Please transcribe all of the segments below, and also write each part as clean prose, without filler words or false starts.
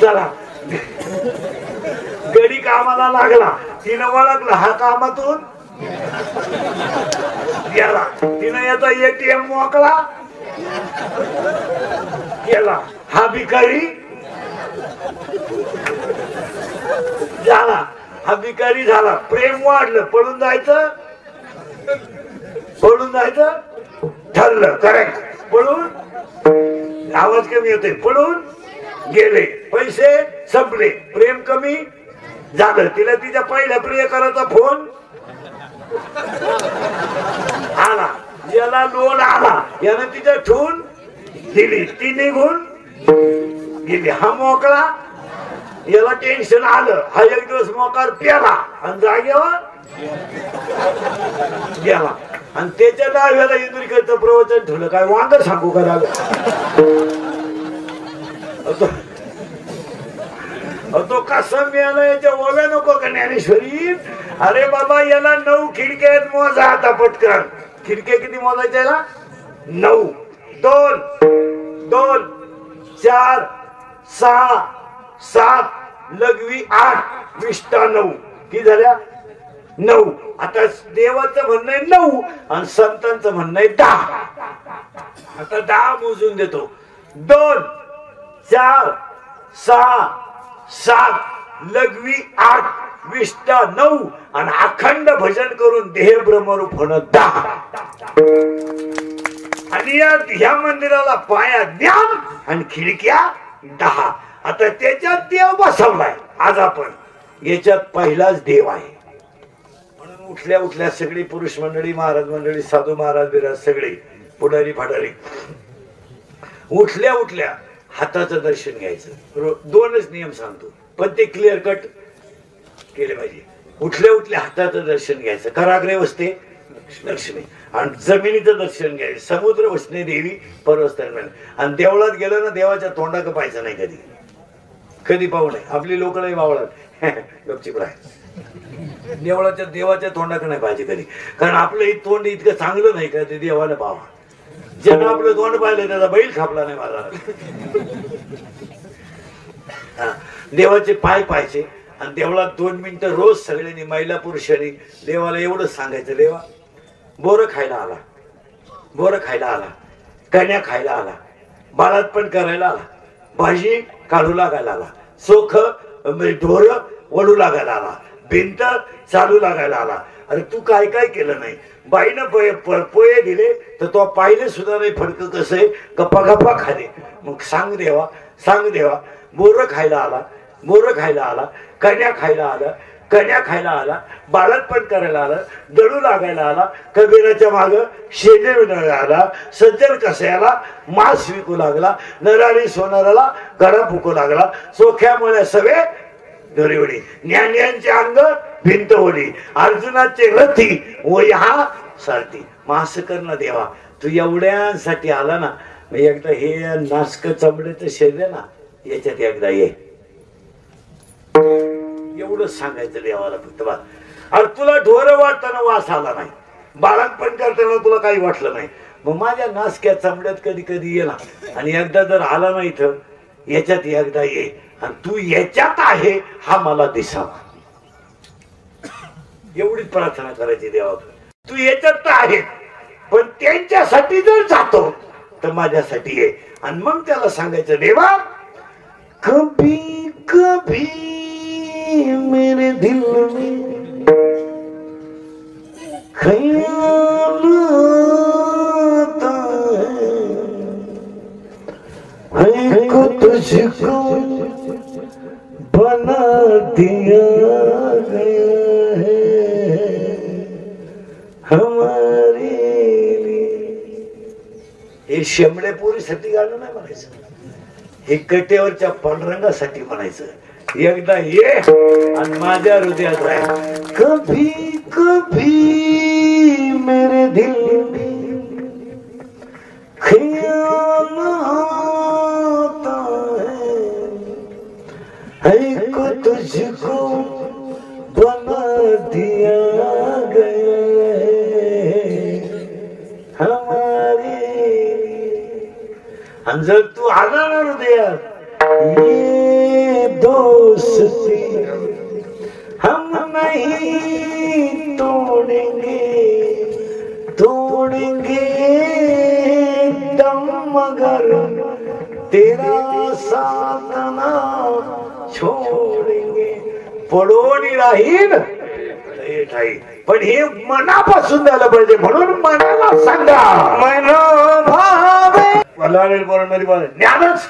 चला गडी कामाला लागला, तिनं ओळखलं हा कामातून गेला, तिनं याचा ATM मोकळा गेला, हा भिकारी झाला, हा भिकारी झाला. प्रेम वाढलं, पळून जायचं ठरलं, करेक्ट. पळून आवाज कमी होते, पळून गेले, पैसे संपले, प्रेम कमी झालं. तिला तिच्या पहिल्या प्रियकराचा फोन आला, याला लोन आला, यानं तिच्या ठेवून दिली, ती निघून गेली. हा मोकळा, याला टेन्शन आलं, हा एक दिवस मोकार प्याला आणि जागेवर गेला. आणि त्याच्या डाव्याला इंद्रिकडचं प्रवचन ठेवलं, काय वांग सांगू का? तो कसा मिळाला, याच्या ओव्या नको का ज्ञानेश्वरी? अरे बाबा, याला 9 खिडक्या आहेत, मोजा आता पटकन. खिडक्या किती मोजायच्या याला? 9. 2 2 4 6 7 लघवी 8 विष्टा 9 किती झाल्या? 9. आता देवाचं म्हणणं आहे 9 आणि संतांचं म्हणणं आहे 10. आता 10 मोजून देतो. 2 4 6 7 लघवी 8 विष्टा 9 आणि अखंड भजन करून देह ब्रह्मरूप होणं 10. आणि या मंदिराला पाया ज्ञान आणि खिडक्या 10. आता त्याच्यात देव बसवलाय. आज आपण याच्यात पहिलाच देव आहे. म्हणून उठल्या उठल्या सगळी पुरुष मंडळी, महाराज मंडळी, साधू महाराज बिराज सगळे पुढारी फाडारी उठल्या उठल्या हाताचं दर्शन घ्यायचं. 2च नियम सांगतो, पण ते क्लिअर कट केले पाहिजे. उठल्या उठल्या हाताचं दर्शन घ्यायचं. कराग्रे वसते लक्ष्मी, आणि जमिनीचं दर्शन घ्यायचं. समुद्र वसणे देवी पर्वतस्थान. आणि देवळात गेलं ना, देवाच्या तोंडाक पाहायचं नाही, कधी कधी पाहू नये. आपली लोक नाही बावळात गपचिप राह. देवळाच्या देवाच्या तोंडाक नाही पाहिजे कधी, कारण आपलं हे तोंड इतकं चांगलं नाही का ते देवाला पाहावं. ज्यानं आपलं तोंड पाहिलं त्याचा बैल खापला नाही माझा. देवाचे पाय पाहायचे आणि देवळात 2 मिनिटं रोज सगळ्यांनी, महिला पुरुषांनी देवाला एवढंच सांगायचं, देवा बोरं खायला आला, बोरं खायला आला, कन्या खायला आला, बाळात पण करायला आला, भाजी काढू लागायला आला, सोख ढोर वडू लागायला आला, भिंत चालू लागायला आला. अरे तू काय काय केलं नाही. बाईनं पोहे दिले तर तो पाहिले सुद्धा नाही फडकं कसं आहे, गप्पा गप्पा खाले. मग सांग देवा, सांग देवा, बोरं खायला आला, बोरं खायला आला, कन्या खायला आला, कन्या खायला आला, बाळत पण करायला आला, दळू लागायला आला, कबीराच्या माग शेंडे विणायला आला, सज्जन कसायला मांस विकू लागला, नरारी सोनाराला गळा फुकू लागला, सोख्यामुळे सगळे दोरीवडी, ज्ञान्यांचे अंग भिंत ओढी, अर्जुनाचे रथी व ह्या सारथी. मास कर ना देवा, तू एवढ्यांसाठी आला ना, एकदा हे नासक चमड्याचं शरीर ना, याच्यात एकदा ये. एवढंच सांगायचं देवाला फक्त. बा अरे तुला ढोर वाटताना वास आला नाही, बाळणपण करताना तुला काही वाटलं नाही, मग माझ्या नासक्या चमड्यात कधी कधी ये ना, आणि एकदा जर आला ना इथं, याच्यात एकदा ये, आणि तू याच्यात आहे हा मला दिसावा. एवढीच प्रार्थना करायची देवाकडे. तू याच्यात तर आहे, पण त्यांच्यासाठी जर जातो तर माझ्यासाठी ये. आणि मग त्याला सांगायचं, देवा कभी कभी मेरे दिल में ख्याल आता है को तुझको बना दिया गया है हमारे लिए. हे शेंबडेपोरीसाठी गाणं नाही म्हणायचं, हे कटेवरच्या पांडुरंगासाठी म्हणायचं. एकदा ये आणि माझ्या हृदयात राह. कभी कभी मेरे दिल में ख्याल आता है को तुझको बना दिया गया है हमारे. आणि जर तू आला ना हृदयात, ये दोस्ती हम नहीं तोड़ेंगे तोड़ेंगे दम मगर तेरा साथ ना छोडेंगे. पडून राहील पण हे मनापासून झालं पाहिजे म्हणून मनाला सांगा मनोभावे ज्ञानच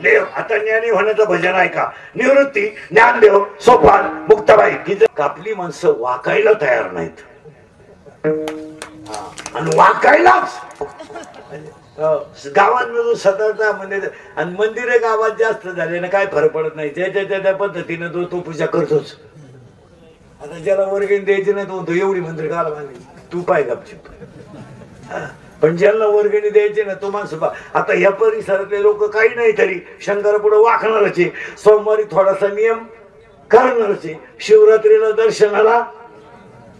देव. आता ज्ञानी होण्याचं भजन आहे का? निवृत्ती ज्ञानदेव सोपान मुक्ताबाई की आपली माणसं वाकायला तयार नाहीत आणि वाकायलाच गावांमधून सतत मंदिर आणि मंदिरे गावात जास्त झाले ना काय फरक पडत नाही. त्या पद्धतीने तो पूजा करतोच. आता ज्याला वर्गणी द्यायची नाही तो म्हणतो एवढी मंदिर गाला बांधली तू पाय गपचिप. पण ज्यांना वर्गणी द्यायची ना तो माणसं आता या परिसरातले लोक काही नाही तरी शंकर पुढे वाकणारच आहे. सोमवारी थोडासा नियम करणारच आहे. शिवरात्रीला दर्शनाला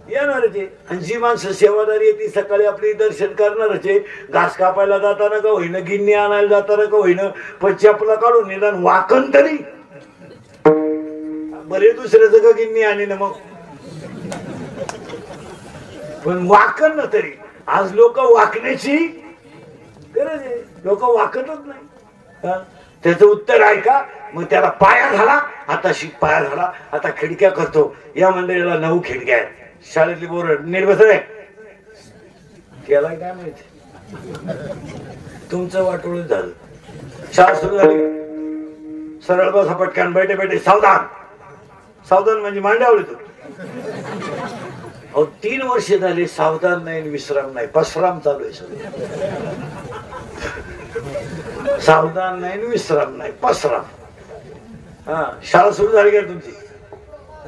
येणारच आहे. आणि जी माणसं सेवादारी आहे ती सकाळी आपली दर्शन करणारच आहे. घास कापायला जाताना का होईना गिन्नी आणायला जाताना का होईना पण चपला काढून निदान वाकण तरी बरे दुसऱ्याचं का गिन्नी आणि ना मग पण वाकण ना तरी. आज लोक वाकण्याची गरज आहे. लोक वाकतच नाही. त्याचं उत्तर आहे का? मग त्याला पाया झाला आता पाया झाला आता खिडक्या करतो. या मंदिराला 9 खिडक्या आहेत. शाळेतली बोर निर्बस आहे त्याला काय माहिती. तुमचं वाटोळ झालं. शाळा सुरू झाली सरळ बसा पटकन बैठे बैठे सावधान. सावधान म्हणजे मांड्यावली तू. अहो 3 वर्ष झाले सावधान नाही विश्राम नाही पसराम चालू आहे सगळं. सावधान नाही विश्राम नाही पसराम. हा शाळा सुरू झाली का तुमची?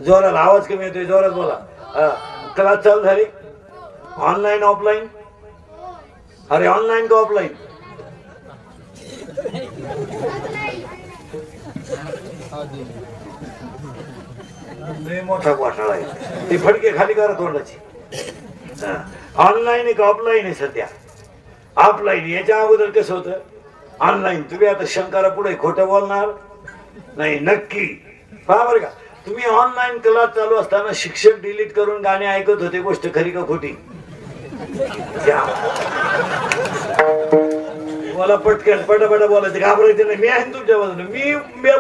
जोरात आवाज कमी येतोय जोरात बोला. क्लास चालू झाली ऑनलाईन ऑफलाईन? अरे ऑनलाईन का ऑफलाईन? मोठा घोटाळा आहे. ती फडके खाली करा तोंडाची. ऑनलाईन आहे का ऑफलाईन आहे सध्या? ऑफलाईन. याच्या अगोदर कसं होतं? ऑनलाईन. तुम्ही आता शंकरा पुढे खोटं बोलणार नाही नक्की पहा बरं का. तुम्ही ऑनलाईन क्लास चालू असताना शिक्षक डिलीट करून गाणे ऐकत होते. गोष्ट खरी का खोटी? मला पटकन पटापटा बोलायचं घाबरायचं नाही. मी आहे तुमच्या बाजूने. मी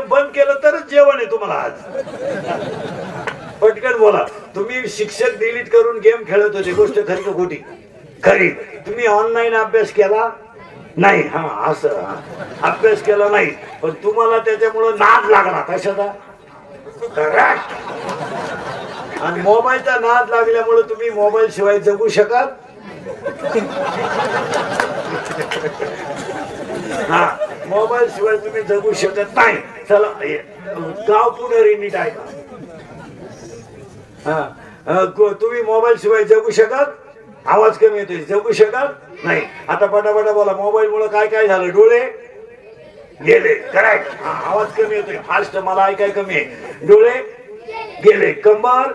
बंद केलं तरच जेवण आहे तुम्हाला आज. पटकन बोला. तुम्ही शिक्षक डिलीट करून गेम खेळत होते. गोष्ट खरी का खोटी? खरी. तुम्ही ऑनलाईन अभ्यास केला नाही. हा असं अभ्यास केला नाही पण तुम्हाला त्याच्यामुळं नाद लागला कशाचा? आणि मोबाईलचा नाद लागल्यामुळे तुम्ही मोबाईल शिवाय जगू शकत. हा मोबाईल शिवाय तुम्ही जगू शकत नाही. चला गाव पुढे नीट आहे. हा तुम्ही मोबाईल शिवाय जगू शकत. आवाज कमी येतोय. जगू शकत नाही. आता पटापटा बोला. मोबाईल मुळे काय काय झालं? डोळे गेले. करेक्ट. आवाज कमी येतोय फास्ट मला ऐकाय कमी आहे. डोळे गेले. कंबर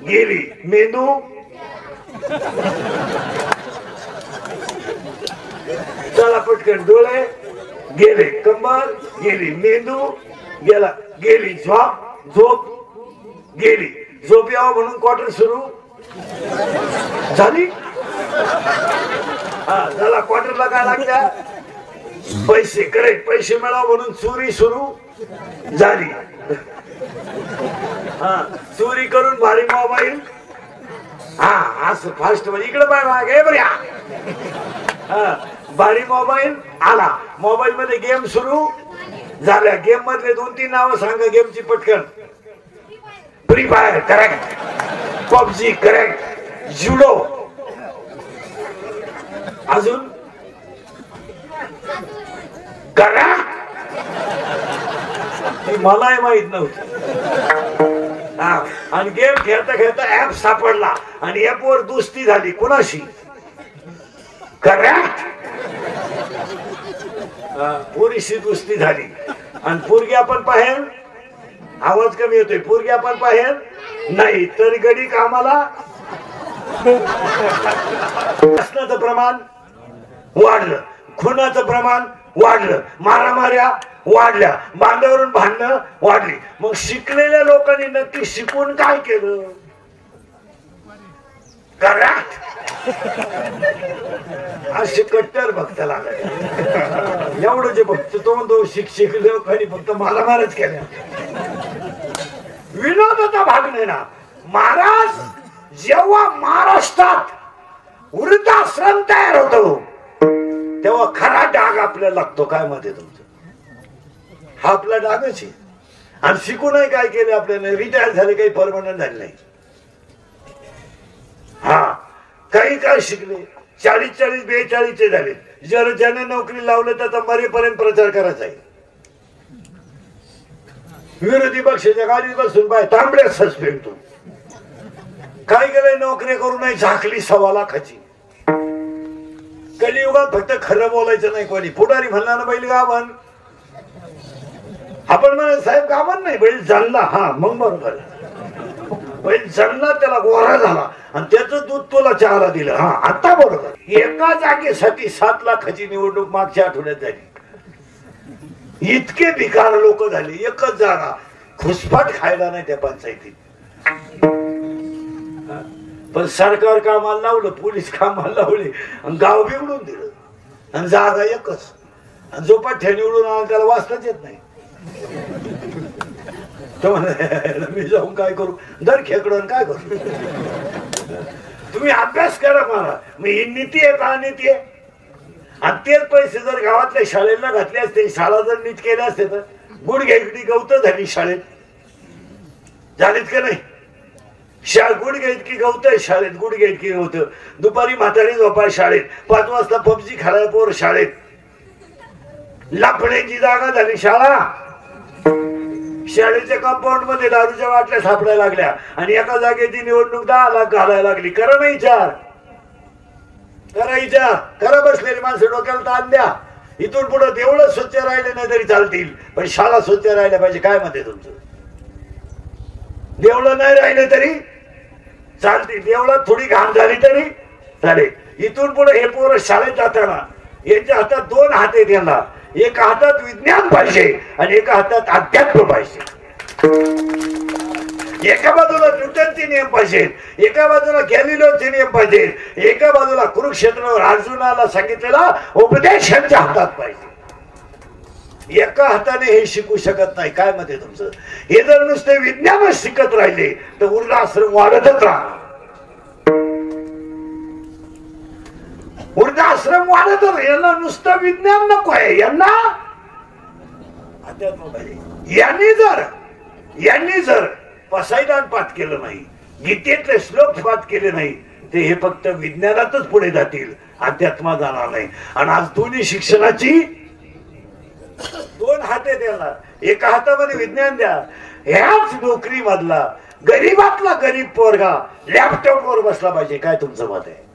गेली. मेंदू चला पटकन. डोळे गेले. कंबर गेली. मेंदू गेला गेली. झोप गेली. झोप यावं म्हणून क्वार्टर सुरू झाली. हा झाला. क्वार्टरला काय लागत्या? पैसे. करेक्ट. पैसे मिळावं म्हणून चोरी सुरू झाली. हा चोरी करून भारी मोबाईल. हा असं फास्ट म्हणजे इकडे पाय मागे बऱ्या. हा भारी मोबाईल आला. मोबाईल मध्ये गेम सुरू झाल्या. गेम मधले 2-3 नावं सांगा गेमची पटकन. Free fire correct. PUBG correct. Ludo अजून करेक्ट. मलाही माहित नव्हतं. हा आणि गेम खेळता खेळता ऍप सापडला आणि ऍप वर दोस्ती झाली कुणाशी? करेक्ट. पोरीशी दोस्ती झाली आणि पोरगी आपण पाहेल. आवाज कमी येतोय. पोरगी आपण पाहेल नाही तरी गडी कामाला. व्यसनाचं प्रमाण वाढलं. खुनाचं प्रमाण वाढलं. मारामाऱ्या वाढल्या, बांधावरून भांडणं वाढली. मग शिकलेल्या लोकांनी नक्की शिकून काय केलं? करा असे कट्टर भक्त लागले. एवढं जे भक्त तो म्हणतो शिक्षक लोकांनी फक्त मारामारच केल्या. विनोदाचा भाग नाही ना. महाराज जेव्हा महाराष्ट्रात वृद्धाश्रम तयार होतो तेव्हा खरा डाग आपल्याला लागतो. काय मत आहे तुमचं? हा आपला डागच आहे. आणि शिकूनही काय केले आपल्याला? रिटायर झाले, काही परमनंट झाले नाही. हा काही काय शिकले 40-40 42 झाले. जर ज्याने नोकरी लावलं तर मरेपर्यंत प्रचार करायचा आहे. विरोधी पक्षाच्या गाडीत बसून बाय तांबड्या सस्पेंड. तू काय केलंय? नोकरी करू नाही झाकली 1.25 लाखाची. कलियुगात फक्त खरं बोलायचं नाही. कोणी पुढारी म्हणणार बैल गावन, आपण म्हणा साहेब गावन नाही, बैल जाणला. हा मग बरोबर. बैल जणला, त्याला गोरा झाला आणि त्याचं दूध तुला चहाला दिलं. हा आता बरोबर. एका जागेसाठी 7 लाखाची निवडणूक मागच्या आठवड्यात झाली. इतके भिकार लोक झाले. एकच जागा, खुसफाट खायला नाही त्या पंचायतीत. पण सरकार कामाला लावलं, पोलीस कामाला लावले आणि गाव बिघडून दिलं. आणि जागा एकच. आणि जो पाठ्या निवडून आला त्याला वाचताच येत नाही. मी जाऊन काय करू? दर खेकडून काय करू? तुम्ही अभ्यास करा मला. मी ही नीती आहे का अनिती आहे? आणि तेच पैसे जर गावातल्या शाळेला घातले असते, शाळा जर नीट केल्या असते तर गुडघे इतकी गवत झाली शाळेत. झालीत का नाही? गुडघे इतकी गवत आहे शाळेत, गुडघे इतकी गवत. दुपारी म्हातारी झोपा शाळेत, 5 वाजता पबजी खेळायला पोर शाळेत. लफड्याची जागा झाली शाळा. शाळेच्या कंपाऊंड मध्ये दारूच्या बाटल्या सापडायला लागल्या आणि एका जागेची निवडणूक 10 लाख घालायला लागली. करा नाही विचार, करा विचार, करा. बसलेली माणसं डोक्याला ताण द्या. इथून पुढे देवळं स्वच्छ राहिले नाही तरी चालतील, पण शाळा स्वच्छ राहिल्या पाहिजे. काय म्हणते तुमचं? देवळं नाही राहिले तरी चालतील, देवळात थोडी घाण झाली तरी चालेल. इथून पुढे हे पोरं शाळेत जाताना यांच्या हातात 2 हात आहेत. यांना एका हातात विज्ञान पाहिजे आणि एका हातात अध्यात्म पाहिजे. एका बाजूला न्यूटनचे नियम पाहिजेत, एका बाजूला गॅलिलिओचे नियम पाहिजेत, एका बाजूला कुरुक्षेत्रावर अर्जुनाला सांगितलेला उपदेश यांच्या हातात पाहिजे. एका हाताने हे शिकू शकत नाही. काय मत आहे तुमचं? हे जर नुसते विज्ञानच शिकत राहिले तर वृद्धाश्रम वाढतच राहणार. वृद्धाश्रम वाढतच. यांना नुसतं विज्ञान नको आहे, यांना अध्यात्म पाहिजे. यांनी जर पसायदान पाठ केलं नाही, गीतेतले श्लोक पाठ केले नाही, ते हे फक्त विज्ञानातच पुढे जातील, अध्यात्मात जाणार नाही. आणि आज दोन्ही शिक्षणाची 2 हात आहेत त्याला. एका हातामध्ये विज्ञान द्या. ह्याच नोकरी मधला गरीबातला गरीब पोरगा लॅपटॉपवर बसला पाहिजे. काय तुमचं मत आहे?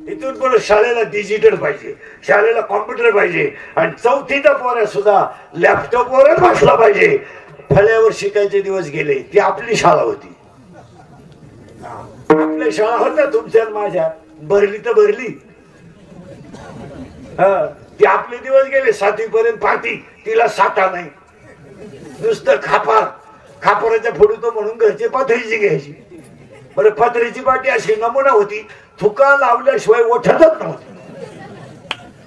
इथून पुढे शाळेला डिजिटल पाहिजे, शाळेला कॉम्प्युटर पाहिजे आणि 4थीचा पोऱ्या सुद्धा लॅपटॉपवरच बसला पाहिजे. फळ्यावर शिकायचे दिवस गेले. ती आपली शाळा होती. आपल्या शाळा होत्या तुमच्या माझ्या. भरली तर भरली. ती आपले दिवस गेले. 7वी पर्यंत पाठी, तिला साठा नाही. नुसतं खापराच्या फोडूतो म्हणून घरचे पाथरीची घ्यायची. बरं, पत्रीची पाटी अशी नमुना होती, थुका लावल्याशिवाय ओठतच नव्हती.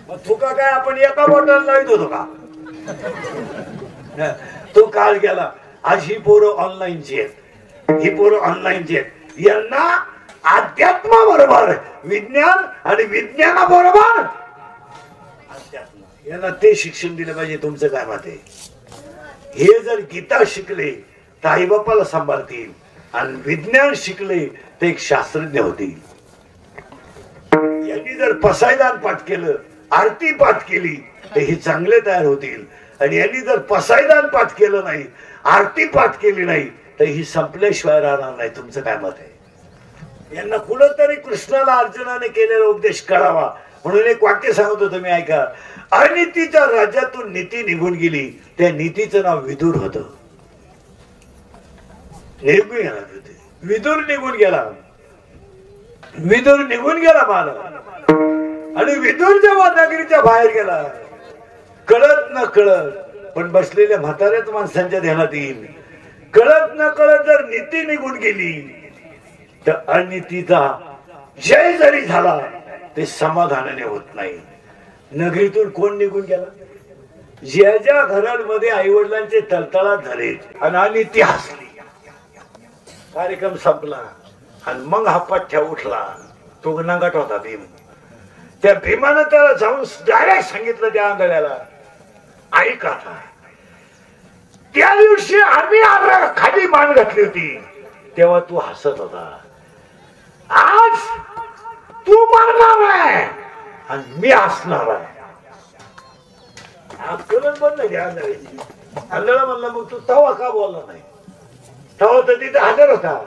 मग थुका काय आपण एका बॉटल लावत होतो का? तो काळ गेला. आज ही पोरं ऑनलाईनची आहेत, ही पोरं ऑनलाईनची आहेत. यांना अध्यात्माबरोबर विज्ञान आणि विज्ञानाबरोबर अध्यात्म, यांना ते शिक्षण दिलं पाहिजे. तुमचं काय मत आहे? हे जर गीता शिकले तर आई बापाला सांभाळतील आणि विज्ञान शिकले ते एक शास्त्रज्ञ होतील. यांनी जर पसायदान पाठ केलं, आरती पाठ केली तर हे चांगले तयार होतील. आणि यांनी जर पसायदान पाठ केलं नाही, आरती पाठ केली नाही तर ही संपल्याशिवाय राहणार नाही. तुमचं काय मत आहे? यांना कुठंतरी कृष्णाला अर्जुनाने केलेला उपदेश कळावा म्हणून एक वाक्य सांगतो, तुम्ही ऐका. अनितीच्या राज्यातून नीती निघून गेली, त्या नीतीचं नाव विदुर होतं. विदुर निघून गेला, विदुर निघून गेला महाराज. आणि विदुर जेव्हा नगरीच्या बाहेर गेला कळत न कळत, पण बसलेल्या म्हाताऱ्याच माणसांच्या ध्यानात येईल. कळत न कळत जर नीती निघून गेली तर अनितीचा जय जरी झाला ते समाधानाने होत नाही. नगरीतून कोण निघून गेला? ज्या ज्या घरांमध्ये आई वडिलांचे तळतळात झाले आणि अनिती हसली, कार्यक्रम संपला. आणि मग हा पठ्ठ्या उठला. तो नंगाट होता भीम. त्या भीमानं त्याला जाऊन डायरेक्ट सांगितलं त्या आंधळ्याला, ऐक आता, त्या दिवशी आम्ही खाली मान घातली होती तेव्हा तू हसत होता. आज तू मारणार आहे आणि मी हसणार आहे. कळत बंद नाही आंधळ्याची. आंधळा म्हणला, मग तू तवा का बोलला नाही? तवा तर तिथे हजर होता.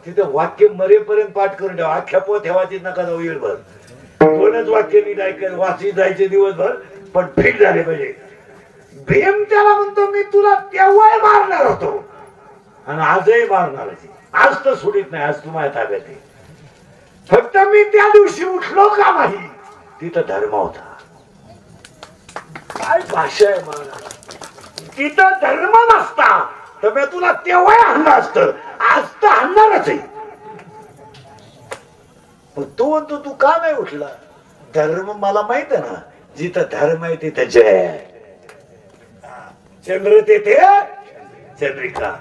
तिथं वाक्य मरेपर्यंत पाठ करून ठेवा. अख्ख्या पोत ठेवायची नका जाऊ येळभर. दोनच वाक्य नीट ऐकाय वाची जायचे दिवसभर, पण फिट झाले पाहिजे. भीम त्याला म्हणतो, मी तुला तेव्हा मारणार होतो आणि आजही मारणार. आज तर सोडित नाही. आज तुम्हाला ताब्यात आहे. फक्त मी त्या दिवशी उठलो का नाही, तिथं धर्म होता. काय भाषा आहे महाराज. तिथं धर्म नसता तर मी तुला तेव्हा आणलं असतं. आज तर आणणारच आहे. तू म्हणतो तू का नाही उठला? धर्म मला माहित आहे ना, जिथं धर्म आहे तिथं जय आहे. चंद्र तेथे चंद्रिका.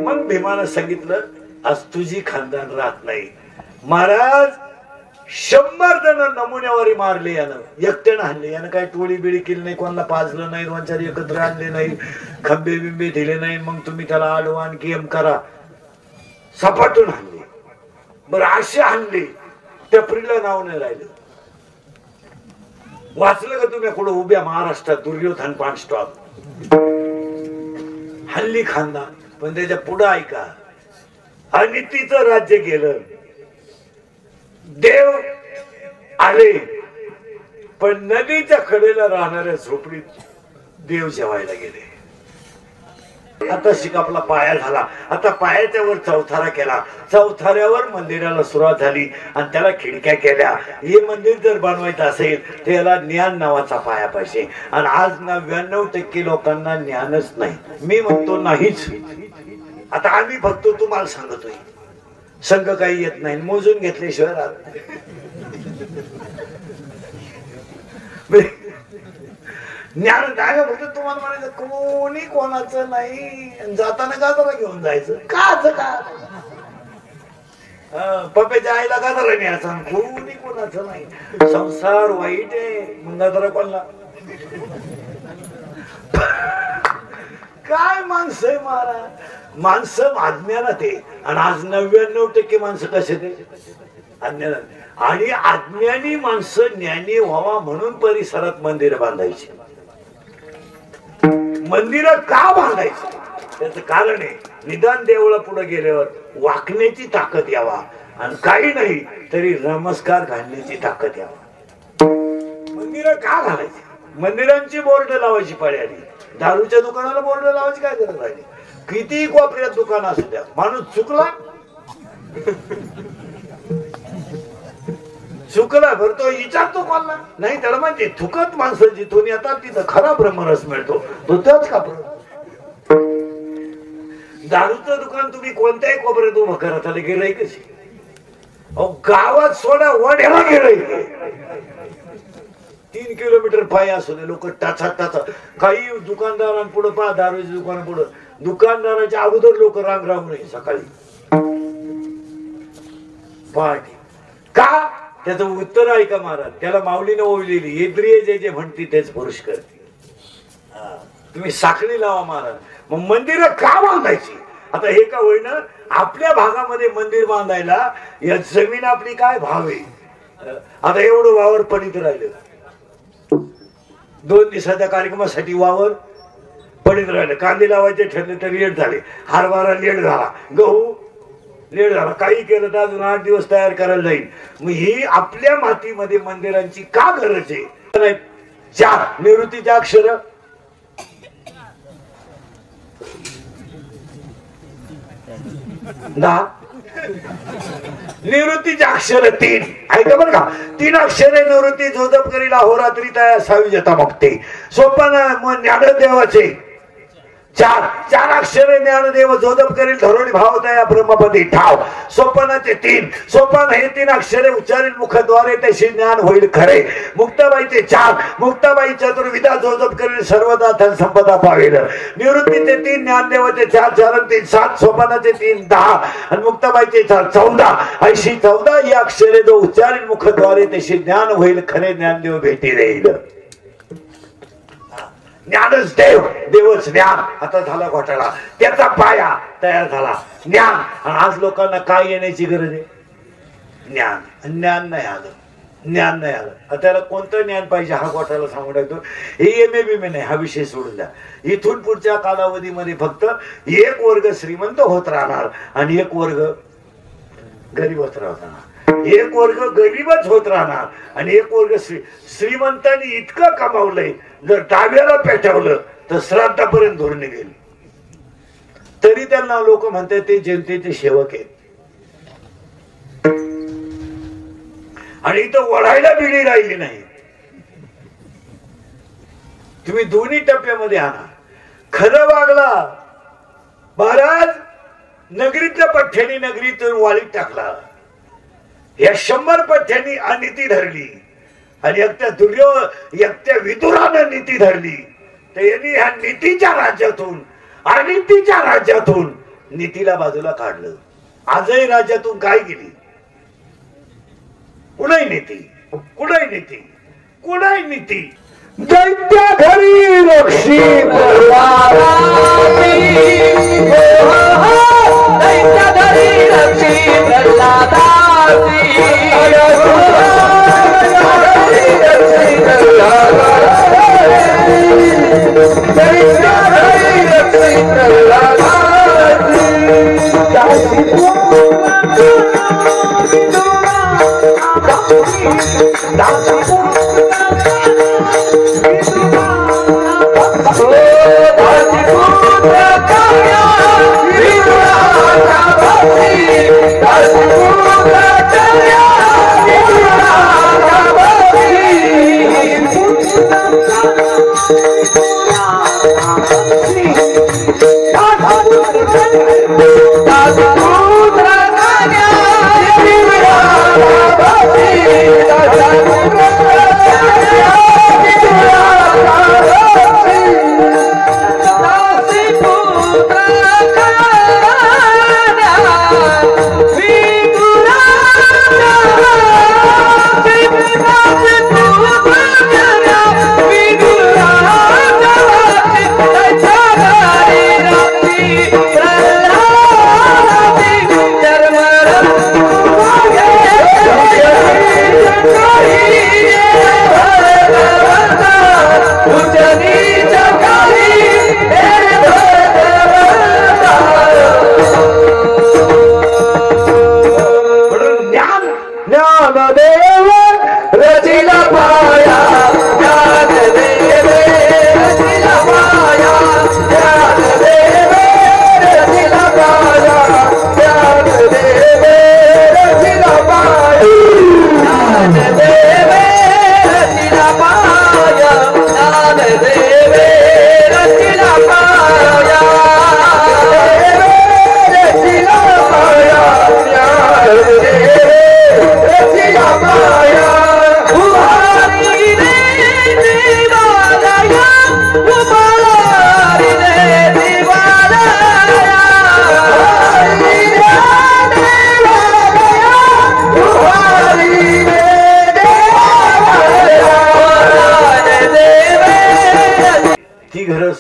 मग भीमानं सांगितलं, आज तुझी खानदान राहत नाही. महाराज 100 जण नमुन्यावरी मारले यानं, एकट्यानं आणले. यानं काही टोळी बिळी केली नाही, कोणाला पाजलं नाही, दोन चार एकत्र आणले नाही, खंबे बिंबे दिले नाही. मग तुम्ही त्याला आडवान गेम करा, सपाटून आणले. बरं असे आणले, टपरीला नाव नाही राहिलं. वाचलं का तुम्ही कुठं उभ्या महाराष्ट्रात दुर्योधन पान स्टॉप हल्ली खानदान. पण त्याच्या पुढं ऐका, अनितीचं राज्य गेलं. देव आले, पण नदीच्या कडेला राहणाऱ्या झोपडीत देव जेवायला गेले. आता शिक आपला पाया झाला. आता पायाच्या वर चौथारा केला. चौथाऱ्यावर मंदिराला सुरुवात झाली आणि त्याला खिडक्या केल्या. हे मंदिर जर बनवायचं असेल त्याला ज्ञान नावाचा पाया पाहिजे. आणि आज 99% लोकांना ज्ञानच नाही. मी म्हणतो नाहीच. आता आम्ही फक्त तुम्हाला सांगतोय, संघ काही येत नाही, मोजून घेतल्याशिवाय राहत. ज्ञान काय फक्त तुम्हाला म्हणायचं कोणी कोणाचं नाही. जाताना गाजरा घेऊन जायचं का? पप्याच्या आईला गाजरा न्यायचा, कोणी कोणाचं नाही. संसार वाईट आहे, मग गाजरा कोणला? काय माणसं आहे महाराज. माणसं अज्ञानात आहे. आणि आज 99% माणसं कसे ते अज्ञानात. आणि अज्ञानी माणसं ज्ञानी व्हावा म्हणून परिसरात मंदिर बांधायची. मंदिर का बांधायचं त्याचं कारण आहे, निदान देवळा पुढे गेल्यावर वाकण्याची ताकद यावा आणि काही नाही तरी नमस्कार घालण्याची ताकद यावा. मंदिर का घालायची? मंदिरांची बोर्ड लावायची पाळी आली. दारूच्या दुकानाला बोर्ड लावायची काय गरज राहिली? किती कोपऱ्यात दुकान असू द्या, माणूस चुकला बरं तो विचारतो कोणला नाही. त्याला माहिती थुकत माणसं जिथून येतात तिथं खरा ब्रह्मरस मिळतो. तो त्याच का दारूचं दुकान तुम्ही कोणत्याही कोपऱ्यात उभं करा, त्याला गेलंय कशी? गावात सोडा वड्याला गेलंय. 3 किलोमीटर पाय असू दे, लोक टाचा. काही दुकानदारांपुढे पहा, दारूच्या दुकान पुढे दुकानदाराच्या अगोदर लोक रांग नाही सकाळी पहाटे. का? त्याचं उत्तर ऐका महाराज. त्याला माऊलीनं ओवलेली इंद्रिय जे जे म्हणते तेच पुरुष करते. तुम्ही साखळी लावा महाराज. मग मंदिर का बांधायची? आता हे का होईना आपल्या भागामध्ये मंदिर बांधायला या जमीन आपली काय भाव आहे. आता एवढं वावर पडीत राहिलं. 2 दिवसाच्या कार्यक्रमासाठी वावर पडीत राहिलं. कांदे लावायचे ठरले तर लेट झाले, हरभरा लेट झाला, गहू लेट झाला. काही केलं तर अजून 8 दिवस तयार करायला जाईल. मग ही आपल्या मातीमध्ये मंदिरांची का गरज आहे? 4 निवृत्तीचे अक्षर 10 निवृत्तीचे अक्षर 3 ऐका बरं का 3 अक्षरे निवृत्ती जोदप करील अहोरात्री तया सावी जता मुक्ती सोपान ज्ञानदेवाचे 4 अक्षरे ज्ञानदेव जोदप करील धरोणी भावतया ब्रह्मपदी ठाव सोपानाचे 3 सोपान हे 3 अक्षरे उच्चारील मुखद्वारे त्याशी ज्ञान होईल खरे मुक्ताबाईचे 4 मुक्ताबाई चतुर्विधा जोदप करील सर्वदा धन संपदा पावेल निवृत्तीचे 3 ज्ञानदेवाचे 4 4 3 7 सोपानाचे 3 10 आणि मुक्ताबाईचे 4 14 ऐशी 14 ही अक्षरे जो उच्चारील मुखद्वारे त्याशी ज्ञान होईल खरे ज्ञानदेव भेटी देईल ज्ञानच देव देवच ज्ञान आता झाला घोटाळा त्याचा पाया तयार झाला ज्ञान आणि आज लोकांना काय येण्याची गरज आहे ज्ञान नाही आलं त्याला कोणतं ज्ञान पाहिजे हा घोटाळा सांगू टाकतो हे एमए बिमे नाही हा विषय सोडून द्या इथून पुढच्या कालावधीमध्ये फक्त एक वर्ग श्रीमंत होत राहणार आणि एक वर्ग गरीब होत राहणार एक वर्ग गरीबच होत राहणार आणि एक वर्ग श्रीमंतांनी इतकं कमावलंय जर डाव्याला पेटवलं तर श्राद्धापर्यंत धोरण गेली तरी त्यांना लोक म्हणतात ते जनतेचे सेवक आहेत आणि इथं वढायला बिडी राहिली नाही तुम्ही दोन्ही टप्प्यामध्ये आणा खरं वागला महाराज नगरीतल्या पठ्ठ्यानी नगरीतून वाळीत टाकला या 100 पठ्ठ्यांनी अनिती धरली आणि एकट्या विदुरानं नीती धरली तर यांनी ह्या नीतीच्या राज्यातून अनितीच्या राज्यातून नीतीला बाजूला काढलं आजही राज्यातून काय गेली कुणाही नीती दैत्या घरी लक्ष्मी दैत्या घरी लक्ष्मी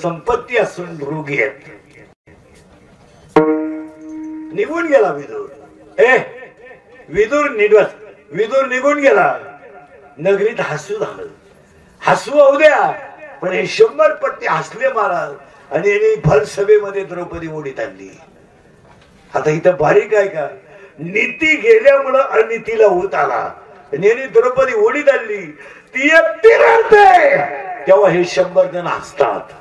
संपत्ती असून रोगी आहेत निघून गेला विदूर निघून गेला नगरीत हसू झालं हसू होऊ द्या पण हे 100 पट्टे हसले महाराज आणि यांनी भर सभेमध्ये द्रौपदी ओढीत आणली आता इथं बारीक आहे का नीती गेल्यामुळं अनितीला होत आला आणि यांनी द्रौपदी ओढीत आणली ती एकटी राहते तेव्हा हे 100 जण हसतात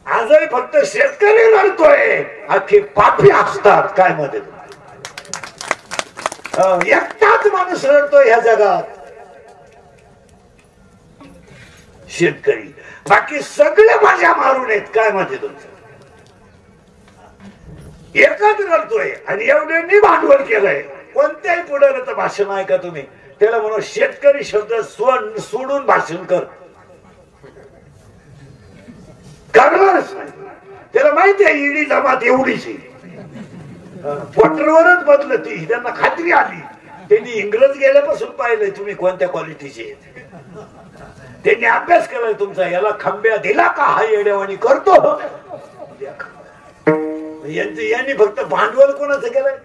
आजही फक्त शेतकरी रडतोय, अख्खे पापी असतात. काय मध्ये एकटाच माणूस रडतोय ह्या जगात, शेतकरी. बाकी सगळे माझ्या मारून आहेत. काय मध्ये तुमचं एकच रडतोय. आणि एवढ्यांनी भांडवल केलंय. कोणत्याही पुढाऱ्याचं भाषण आहे का तुम्ही, त्याला म्हणून शेतकरी शब्द सोडून भाषण करणारच नाही. त्याला माहिती आहे ईडी जमात एवढीच क्वार्टरवरच बदलती. त्यांना खात्री आली. त्यांनी इंग्रज गेल्यापासून पाहिलंय तुम्ही कोणत्या क्वालिटीचे. त्यांनी अभ्यास केलाय तुमचा. याला खंब्या दिला का हा येड्यावानी करतो. यांनी फक्त भांडवल कोणाचं केलंय.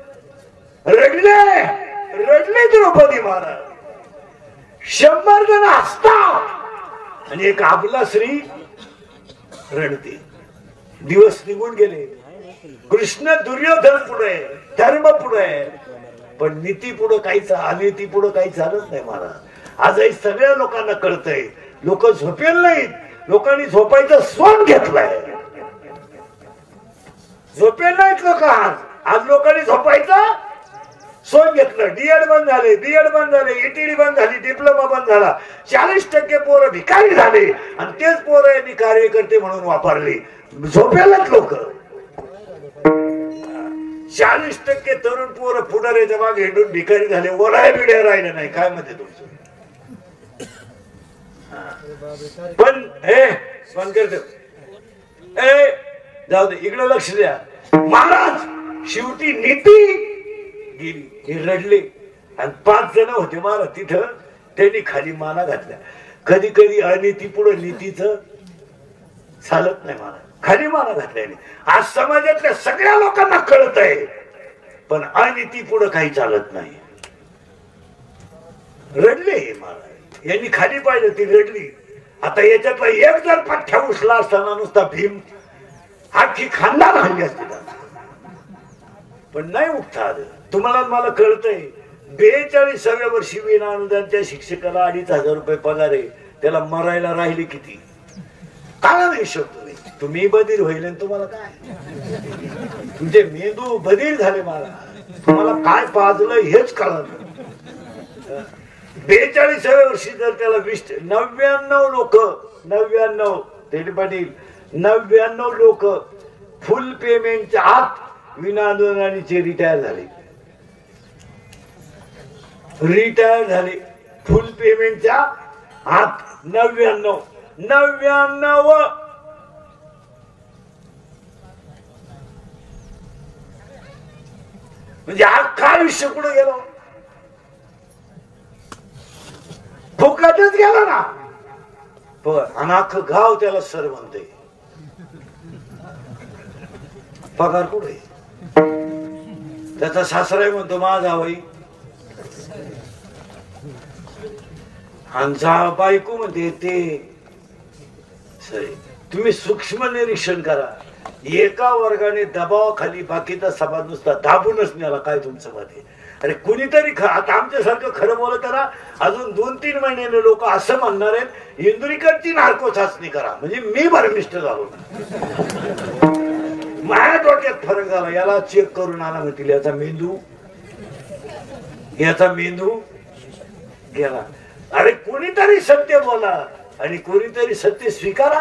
रडले द्रौपदी महाराज. 100 जण असतात आणि एक आपला श्री रडते. दिवस निघून गेले. कृष्ण दुर्योधन पुढे, धर्म पुढे, पण नीती पुढे काहीच, अनिती पुढे काही चालत नाही महाराज. आजही सगळ्या लोकांना कळतंय. लोक झोपेल नाहीत. लोकांनी झोपायचं सोन घेतलंय. झोपेल नाहीत लोक. आज लोकांनी झोपायचं सोन घेतलं. डीएड बंद झाले, बीएड बंद झाले, ईटीडी बंद झाली, डिप्लोमा बंद झाला. 40% पोरं भिकारी झाले आणि तेच पोरं यांनी कार्यकर्ते म्हणून वापरले. झोपेलच लोक. 40% तरुण पोरं पुढाऱ्याच्या मागे हिंडून भिकारी झाले. वराय बिड्या राहिलं नाही. काय म्हणते तुमचं. पण पण करतो जाऊ दे, इकडे लक्ष द्या. महाराज शेवटी नीती गेली. हे रडले आणि 5 जण होते महाराज तिथं. त्यांनी खाली माना घातल्या. कधी कधी अनिती पुढे नीतीच चालत नाही महाराज. खाली माना घातल्याने आज समाजातल्या सगळ्या लोकांना कळत आहे, पण अनिती पुढे काही चालत नाही. रडले महाराज. यांनी खाली पाहिलं, ती रडली. आता याच्यातला एक जर पठ्ठ्या उचला असताना नुसता भीम आखी खानदार हल्ली असते, पण नाही उठता आलं. तुम्हाला मला कळतंय 42व्या वर्षी विना अनुदानच्या शिक्षकाला 2500 रुपये पगार आहे. त्याला मरायला राहिले किती. काळा नाही शकतो. तुम्ही बधीर होईल. तुम्हाला काय, तुमचे मेंदू बधीर झाले. मला तुम्हाला काय पाजलं हेच कळलं. 42व्या वर्षी जर त्याला 99 लोक 99 तेली पाटील 99 लोक फुल पेमेंटच्या आत विना अनुदानाचे रिटायर झाले. फुल पेमेंटच्या आत 99 म्हणजे हा काय आयुष्य कुठं गेलो. फुकटच गेला ना. पण अख्खं गाव त्याला सर म्हणते. पगार कुठे. त्याचा सासरा म्हणतो माझा भाई. आमचा बायको म्हणते ते सरी. तुम्ही सूक्ष्म निरीक्षण करा. एका वर्गाने दबावाखाली बाकीचा समाज नुसता दाबूनच नेला. काय तुमचं मत आहे. अरे कुणीतरी आता आमच्यासारखं खरं बोलत ना. अजून 2-3 महिन्याने लोक असं म्हणणार आहेत इंदुरीकरची नार्को चाचणी करा. म्हणजे मी भरमिष्ट झालो. माझ्या डोक्यात फरक झाला. याला चेक करून आणा म्हणतील. याचा मेंदू गेला. अरे कोणीतरी सत्य बोला आणि कोणीतरी सत्य स्वीकारा.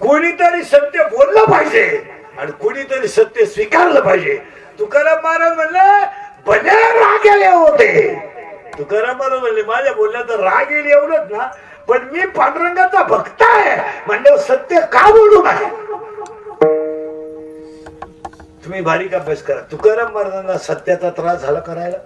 कोणीतरी सत्य बोललं पाहिजे आणि कोणीतरी सत्य स्वीकारलं पाहिजे. तुकाराम महाराज म्हणले भले रागेले होते. तुकाराम महाराज म्हणले माझ्या बोलण्यात राग येईल एवढंच ना, पण मी पांडुरंगाचा भक्त आहे म्हणजे सत्य का बोलू नये. तुम्ही बारीक अभ्यास करा. तुकाराम महाराजांना सत्याचा त्रास झाला करायला,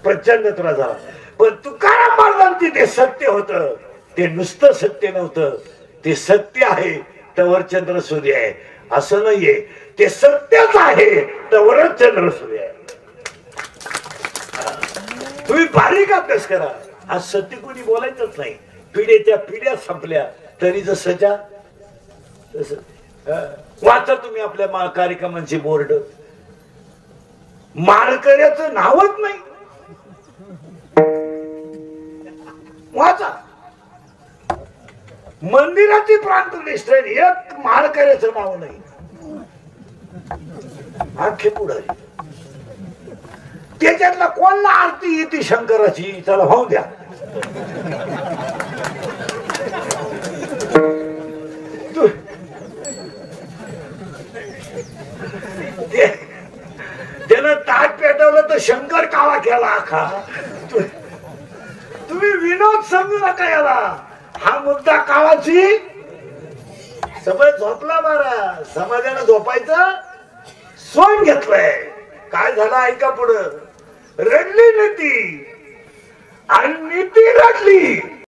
प्रचंड त्रास झाला. पण तुकाराम महाराजांची ते सत्य होतं. ते नुसतं सत्य नव्हतं. ते सत्य आहे तवर चंद्र सूर्य आहे असं नाहीये. ते सत्यच आहे तवरच चंद्र सूर्य आहे. तुम्ही बारीक अभ्यास करा. आज सत्य कोणी बोलायचंच नाही. पिढ्याच्या पिढ्या संपल्या तरी जसंच्या वाचा तुम्ही आपल्या कार्यक्रमांचे बोर्ड. माळकऱ्याचं नावच नाही. वाचा. मंदिराची प्राणप्रतिष्ठा एक माळकऱ्याचं नाव नाही. आखे पुढारी त्याच्यातला कोणला आरती येते शंकराची चला होऊ द्या. त्यानं ताट पेटवलं तर शंकर काळा केला आखा. तुम्ही विनोद समजू नका याला. हा मुद्दा काळाची सगळं झोपला बारा. समाजानं झोपायचं सोन घेतलंय. काय झालं ऐका पुढं. रडली नीती आणि नीती रडली.